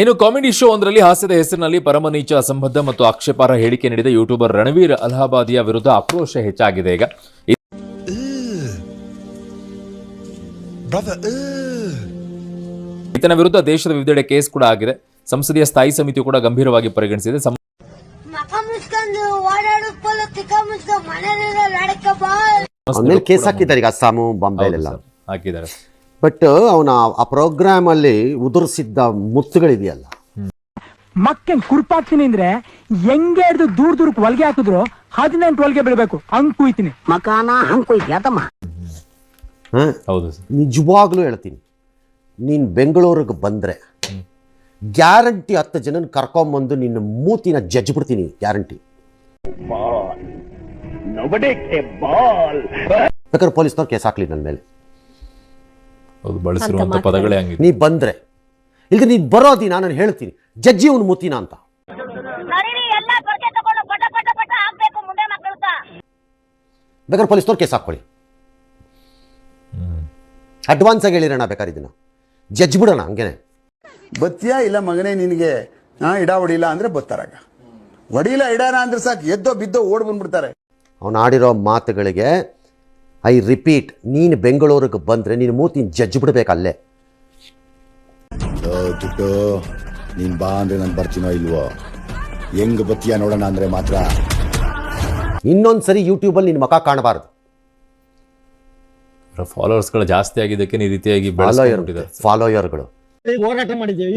ಇನ್ನು comedy show ಒಂದರಲ್ಲಿ ಹಾಸ್ಯದ ಹೆಸರಿನಲ್ಲಿ ಪರಮನೀಚ ಅಸಂಬದ್ಧ ಮತ್ತು ಆಕ್ಷೇಪಾರ್ಹ ಹೇಳಿಕೆ ನೀಡಿದ ಯೂಟ್ಯೂಬರ್ ರಣವೀರ್ ಅಲಹಾಬಾದಿಯ ವಿರುದ್ಧ ಆಕ್ರೋಶ ಹೆಚ್ಚಾಗಿದೆ. ಈಗ ಈತನ ವಿರುದ್ಧ ದೇಶದ ವಿವಿಧೆಡೆ ಕೇಸ್ ಕೂಡ ಆಗಿದೆ. ಸಂಸದೀಯ ಸ್ಥಾಯಿ ಸಮಿತಿ ಕೂಡ ಗಂಭೀರವಾಗಿ ಪರಿಗಣಿಸಿದೆ. ಕೇಸ್ ಹಾಕಿದ್ದಾರೆ ಅಸ್ಸಾಮು ಬಾಂಬೆಲೆಲ್ಲ ಹಾಕಿದ್ದಾರೆ. ಬಟ್ ಅವನ ಆ ಪ್ರೋಗ್ರಾಮ್ ಅಲ್ಲಿ ಉದುರಿಸಿದ್ದ ಮುತ್ತುಗಳಿದೆಯಲ್ಲ, ಮಕ್ಕ ಕುರ್ಪಾಕ್ತೀನಿ ಅಂದ್ರೆ ಹೆಂಗೆ ಹಿಡಿದು ದೂರಕ್ಕೆ ಹೊಲಿಗೆ ಹಾಕಿದ್ರು 18 ಹೊಲಿಗೆ ಬೀಳ್ಬೇಕು ಹಂಗ್ ಕುಯ್ತೀನಿ ಮಕಾನ ಹಂಗ್ ಕುಯ್ತಮ್ಮ. ಹೌದು, ನಿಜವಾಗ್ಲೂ ಹೇಳ್ತೀನಿ, ನೀನ್ ಬೆಂಗಳೂರಿಗೆ ಬಂದ್ರೆ ಗ್ಯಾರಂಟಿ 10 ಜನನ ಕರ್ಕೊಂಬಂದು ನಿನ್ನ ಮೂತಿನ ಜಜ್ಜ್ ಬಿಡ್ತೀನಿ, ಗ್ಯಾರಂಟಿ. ಬೇಕಾದ್ರೆ ಪೊಲೀಸ್ನವ್ರು ಕೇಸ್ ಹಾಕ್ಲಿ ನನ್ನ ಮೇಲೆ. ಬಳಸಿರುವಂತ ಪದಗಳೇ ಹಂಗಿದೆ. ನೀ ಬಂದ್ರೆ ಇಲ್ದ ನೀನ್ ಬರೋದಿ ನಾನು ಹೇಳ್ತೀನಿ ಜಜ್ಜಿ ಅವನು ಮೂತಿನ ಅಂತ. ಬೇಕಾದ್ರೆ ಪೊಲೀಸ್ನವ್ರು ಕೇಸ್ ಹಾಕೊಳ್ಳಿ, ಅಡ್ವಾನ್ಸ್ ಆಗಿ ಹೇಳಿರೋಣ, ಬೇಕಾದ್ರೆ ಇದನ್ನ ಜಡ್ಜ್ ಬಿಡೋಣ ಹಂಗೇನೆ. ಬತ್ತಿಯಾ ಇಲ್ಲ ಮಗನೇ ನಿನಗೆ ಇಡ ಹೊಡಿಲ್ಲ ಅಂದ್ರೆ ಬತ್ತಾರಾಗ, ಹೊಡಿಲ್ಲ ಇಡಾರ ಅಂದ್ರೆ ಸಾಕು ಎದ್ದೋ ಬಿದ್ದೋ ಓಡ್ ಬಂದ್ಬಿಡ್ತಾರೆ. ಅವನು ಆಡಿರೋ ಮಾತುಗಳಿಗೆ ಐ ರಿಪೀಟ್, ನೀನು ಬೆಂಗಳೂರಿಗೆ ಬಂದ್ರೆ ನೀನು ಮೂತಿನ ಜಡ್ಜ್ ಬಿಡ್ಬೇಕಲ್ಲೇ. ತುಟ್ಟು ನೀನ್ ಬಾ ಅಂದ್ರೆ ನಾನು ಬರ್ತೀನೋ ಇಲ್ವೋ, ಹೆಂಗ್ ಬತ್ತಿಯಾ ನೋಡೋಣ ಅಂದ್ರೆ ಮಾತ್ರ. ಇನ್ನೊಂದ್ಸರಿ ಯೂಟ್ಯೂಬಲ್ಲಿ ನಿನ್ನ ಮುಖ ಕಾಣಬಾರ್ದು. ಫಾಲೋವರ್ಸ್ಗಳು ಜಾಸ್ತಿ ಆಗಿದ್ದಕ್ಕೆ ಈ ರೀತಿಯಾಗಿ ಫಾಲೋಯರ್ಗಳು ಹೋರಾಟ ಮಾಡಿದ್ದೀವಿ,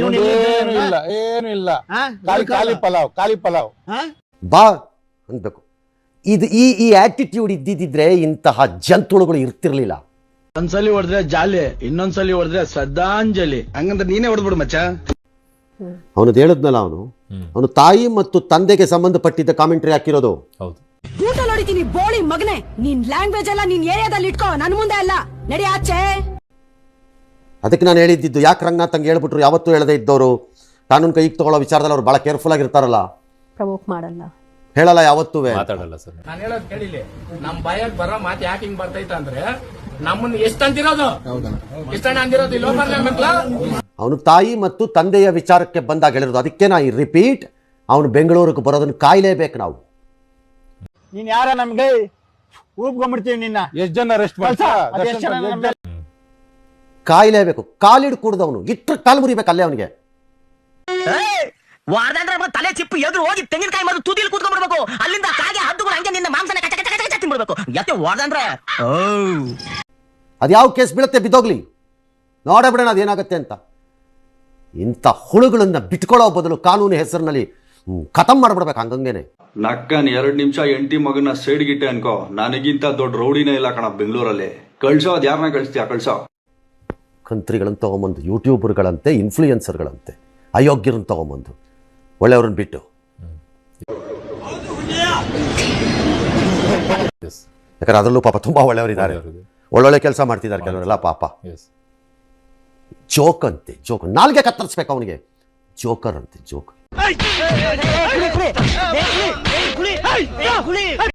ಏನು ಇಲ್ಲ, ಖಾಲಿ ಪಲಾವ್ ಬಾ ಅನ್ಬೇಕು. ಇದು ಈ ಆಟಿಟ್ಯೂಡ್ ಇದ್ದಿದ್ರೆ ಇಂತಹ ಜಂತುಳುಗಳು ಇರ್ತಿರ್ಲಿಲ್ಲ. ಒಂದ್ಸಲಿ ಹೊಡೆದ್ರೆ ಜಾಲಿ, ಇನ್ನೊಂದ್ಸಲಿ ಹೊಡೆದ್ರೆ ಶ್ರದ್ಧಾಂಜಲಿ. ಹಂಗಂದ್ರೆ ನೀನೇ ಹೊಡೆದ್ಬಿಡು ಮಚ್ಚ. ಅವನದು ಹೇಳದ್ನಲ್ಲ, ಅವನು ತಾಯಿ ಮತ್ತು ತಂದೆಗೆ ಸಂಬಂಧಪಟ್ಟಿದ್ದ ಕಾಮೆಂಟ್ರಿ ಹಾಕಿರೋದು. ಹೌದು, ಊಟ ನೋಡಿತೀನಿ ಬೋಳಿ ಮಗನೇ, ನೀನ್ ಲ್ಯಾಂಗ್ವೇಜ್ ಎಲ್ಲ ನೀನ್ ಏರಿಯಾದಲ್ಲಿ ಇಟ್ಕೋ, ನನ್ ಮುಂದೆ ಅಲ್ಲ, ನಡಿ ಆಚೆ. ಅದಕ್ಕೆ ನಾನು ಹೇಳಿದ್ದು, ಯಾಕೆ ರಂಗನಾಥ್ ಹಂಗೆ ಹೇಳ್ಬಿಟ್ರು. ಯಾವತ್ತೂ ಹೇಳದೇ ಇದ್ದವರು ಕಾನೂನು ಕೈಗೆ ತಗೊಳ್ಳೋ ವಿಚಾರದಲ್ಲಿ ಅವ್ರು ಬಹಳ ಕೇರ್ಫುಲ್ ಆಗಿರ್ತಾರಲ್ಲ, ಪ್ರವೋಕ್ ಮಾಡಲ್ಲ, ಹೇಳಲ್ಲ, ಯಾವತ್ತೂ ಮಾತಾಡಲ್ಲ. ಸರ್ ನಾನು ಹೇಳೋದು ಕೇಳಿಲಿ, ನಮ್ ಬಾಯಲ್ಲಿ ಬರೋ ಮಾತು ಯಾಕೆ ಹಿಂಗ್ ಬರ್ತೈತ ಅಂದ್ರೆ ನಮ್ಮನ್ನ ಎಷ್ಟು ಅಂತಿರೋದು, ಎಷ್ಟಣ್ಣ ಅಂದಿರೋದು ಇಲ್ಲಿ ಮಕ್ಳ. ಅವನು ತಾಯಿ ಮತ್ತು ತಂದೆಯ ವಿಚಾರಕ್ಕೆ ಬಂದಾಗ ಹೇಳಿರೋದು. ಅದಕ್ಕೆ ನಾ ಈ ರಿಪೀಟ್, ಅವನು ಬೆಂಗಳೂರಿಗೆ ಬರೋದನ್ನು ಕಾಯ್ಲೇಬೇಕು ನಾವು. ನೀನ್ ಯಾರ ನಮ್ಗೆ ಊಬ್ಕೊಂಡ್ಬಿಡ್ತೀವಿ ನಿನ್ನ. ಎಷ್ಟ್ ಜನ ರೆಸ್ಟ್ ಕಾಯ್ಲೇಬೇಕು. ಕಾಲಿಡ್ ಕುಡ್ದವನು ಇಟ್ರ ಕಾಲು ಮುರಿಬೇಕು ಅಲ್ಲೇ ಅವನಿಗೆ. ವಾರದಂದ್ರೆ ತಲೆ ಚಿಪ್ಪು ಎದುರು ಹೋಗಿ ತೆಂಗಿನಕಾಯಿ ಮರು ತುದಿಲಿ ಕೂತ್ಕೊಂಡ್ಬಿಡ್ಬೇಕು, ಅಲ್ಲಿಂದ ಕಾಗೆ ಹದ್ದುಗಳು ಹಂಗೆ ನಿನ್ನ ಮಾಂಸನ ಕಚ ಕಚ ಕಚ ತಿನ್ಬಿಡ್ಬೇಕು. ಯಾಕೆ ವಾರದಂದ್ರೆ ಅದ್ಯಾವ ಕೇಸ್ ಬೀಳುತ್ತೆ ಬಿದ್ದೋಗ್ಲಿ, ನೋಡೇ ಬಿಡೋಣ ಅದೇನಾಗುತ್ತೆ ಅಂತ. ಇಂಥ ಹುಳುಗಳನ್ನ ಬಿಟ್ಕೊಳ್ಳೋ ಬದಲು ಕಾನೂನು ಹೆಸರಿನಲ್ಲಿ ಖತಮ್ ಮಾಡ್ಬಿಡ್ಬೇಕು ಹಂಗಂಗೇನೆ. ನಕ್ಕನ್ 2 ನಿಮಿಷ ಎಂಟಿ ಮಗನ ಸೈಡ್ಗಿಟ್ಟೆ ಅನ್ಕೋ, ನನಗಿಂತ ದೊಡ್ಡ ರೌಡಿನೇ ಇಲ್ಲ ಕಣ ಬೆಂಗಳೂರಲ್ಲಿ. ಕಳ್ಸೋ, ಅದ್ ಯಾರನ್ನ ಕಳಿಸ್ತೀಯ ಕಳ್ಸೋ. ಕಂತ್ರಿಗಳನ್ನ ತಗೊಂಬಂದು ಯೂಟ್ಯೂಬರ್ಗಳಂತೆ, ಇನ್ಫ್ಲೂಯೆನ್ಸರ್ಗಳಂತೆ, ಅಯೋಗ್ಯರನ್ನ ತಗೊಂಬಂದು ಒಳ್ಳೆಯವ್ರನ್ನ ಬಿಟ್ಟು. ಯಾಕಂದ್ರೆ ಅದರಲ್ಲೂ ಪಾಪ ತುಂಬಾ ಒಳ್ಳೆಯವರಿದ್ದಾರೆ, ಒಳ್ಳೊಳ್ಳೆ ಕೆಲಸ ಮಾಡ್ತಿದ್ದಾರೆ ಕೆಲವರೆಲ್ಲ ಪಾಪ. ಜೋಕ್ ಅಂತೆ, ಜೋಕ್, ನಾಲ್ಗೆ ಕತ್ತರಿಸ್ಬೇಕು ಅವನಿಗೆ. ಜೋಕರ್ ಅಂತೆ, ಜೋಕ್.